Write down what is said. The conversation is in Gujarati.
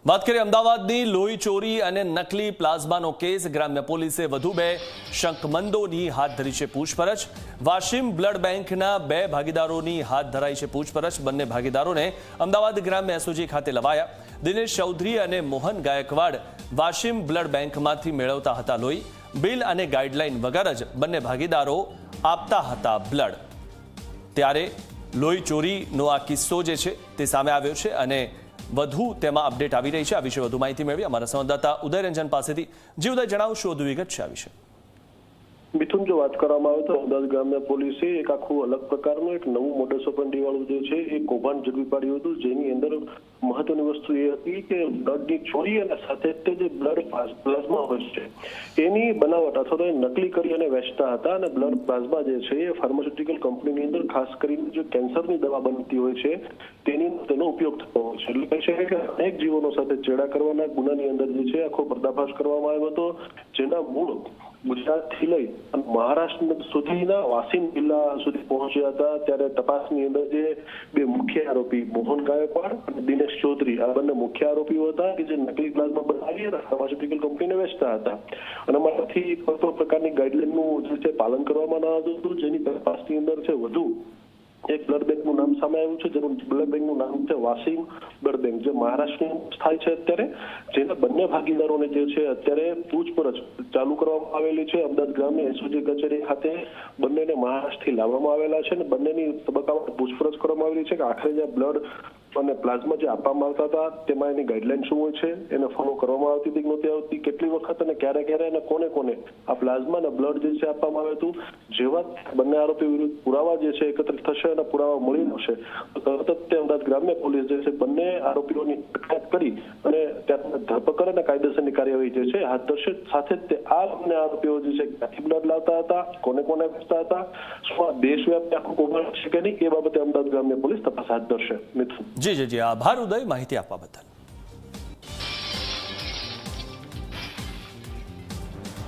વાત કરીએ અમદાવાદની લોહી ચોરી અને નકલી પ્લાઝમાનો કેસ। ગ્રામ્ય પોલીસે વધુ 2 શંકમંદોની હાથ ધરી છે પૂછપરછ। વાશિમ બ્લડ બેંકના 2 ભાગીદારોની હાથ ધરાઈ છે પૂછપરછ। બંને ભાગીદારોને અમદાવાદ ગ્રામ્ય એસઓજી ખાતે લવાયા। દિનેશ ચૌધરી અને મોહન ગાયકવાડ વાશિમ બ્લડ બેંકમાંથી મેળવતા હતા લોહી। બિલ અને ગાઈડલાઈન વગર જ બંને ભાગીદારો આપતા હતા બ્લડ। ત્યારે લોહી ચોરીનો આ કિસ્સો જે છે તે સામે આવ્યો છે અને વધુ તેમાં અપડેટ આવી રહી છે। આ વિશે વધુ માહિતી મેળવી અમારા સંવાદદાતા ઉદય રંજન પાસેથી। જી ઉદય, જણાવશો વધુ વિગત છે આ વિશે? મિથુન, જો વાત કરવામાં આવે તો અમદાવાદ ગ્રામ્ય પોલીસે એક આખું અલગ પ્રકારનું એક નવું મોડસ ઓપરેન્ડી વાળું જે છે એ કૌભાંડ ઝડપી પાડ્યું હતું, જેની અંદર મહત્વની વસ્તુ એ હતી કે બ્લડની ચોરી અને સાથે તે જે બ્લડ પ્લાઝમા હોય છે એની બનાવટ અથવા તો નકલી કરી અને વેચતા હતા। અને બ્લડ પ્લાઝમા જે છે એ ફાર્માસ્યુટિકલ કંપનીની અંદર ખાસ કરીને જે કેન્સરની દવા બનતી હોય છે તેનો ઉપયોગ થતો હોય છે। એટલે કહી શકાય કે અનેક જીવનો સાથે ચેડા કરવાના ગુનાની અંદર જે છે આખો પર્દાફાશ કરવામાં આવ્યો હતો, જેના મૂળ ગુજરાતથી લઈ અને મહારાષ્ટ્ર સુધીના વાસીમ જિલ્લા સુધી પહોંચ્યા હતા। ત્યારે તપાસની અંદર જે 2 મુખ્ય આરોપી મોહન ગાયકવાડ અને દિનેશ ચૌધરી આ બંને મુખ્ય આરોપીઓ હતા કે જે નકલી પ્લાઝમા બનાવી અને ફાર્માસ્યુટિકલ કંપનીને વેચતા હતા। અને આમાંથી કોઈ પણ પ્રકારની ગાઈડલાઈનનું જે છે પાલન કરવામાં ન આવતું હતું, જેની તપાસની અંદર છે વધુ એક બ્લડ બેંકનું નામ સામે આવ્યું છે, જેનું બ્લડ બેંકનું નામ છે વાસીમ બ્લડ બેંક, જે મહારાષ્ટ્રમાં થાય છે અત્યારે। જેના બંને ભાગીદારોને જે છે અત્યારે પૂછપરછ ચાલુ કરવામાં આવેલી છે। અમદાવાદ ગ્રામ્ય એસઓજી કચેરી ખાતે બંનેને મહારાષ્ટ્રથી લાવવામાં આવેલા છે અને બંનેની તબક્કામાં પૂછપરછ કરવામાં આવેલી છે કે આખરે જે બ્લડ અને પ્લાઝમા જે આપવામાં આવતા હતા તેમાં એની ગાઈડલાઈન શું હોય છે, એને ફોલો કરવામાં આવતી હતી કે નહોતી આવતી, કેટલી વખત અને ક્યારે ક્યારે અને કોને કોને આ પ્લાઝમા અને બ્લડ જે છે આપવામાં આવ્યું હતું। જેવા બંને આરોપી વિરુદ્ધ પુરાવા જે છે એકત્રિત થશે અને પુરાવા મળી આવશે તો તરત જ અમદાવાદ ગ્રામ્ય પોલીસ જે છે બંને આરોપીઓની અટકાયત કરી અને તેમની ધરપકડ અને કાયદેસરની કાર્યવાહી જે છે હાથ ધરશે। સાથે જ તે આ બંને આરોપીઓ જે છે ક્યાંથી બ્લડ લાવતા હતા, કોને કોને વેચતા હતા, શું આ દેશવ્યાપી આખું કૌભાંડ છે કે નહીં, એ બાબતે અમદાવાદ ગ્રામ્ય પોલીસ તપાસ હાથ ધરશે। મિથુન, જી, આભાર ઉદય માહિતી આપવા બદલ।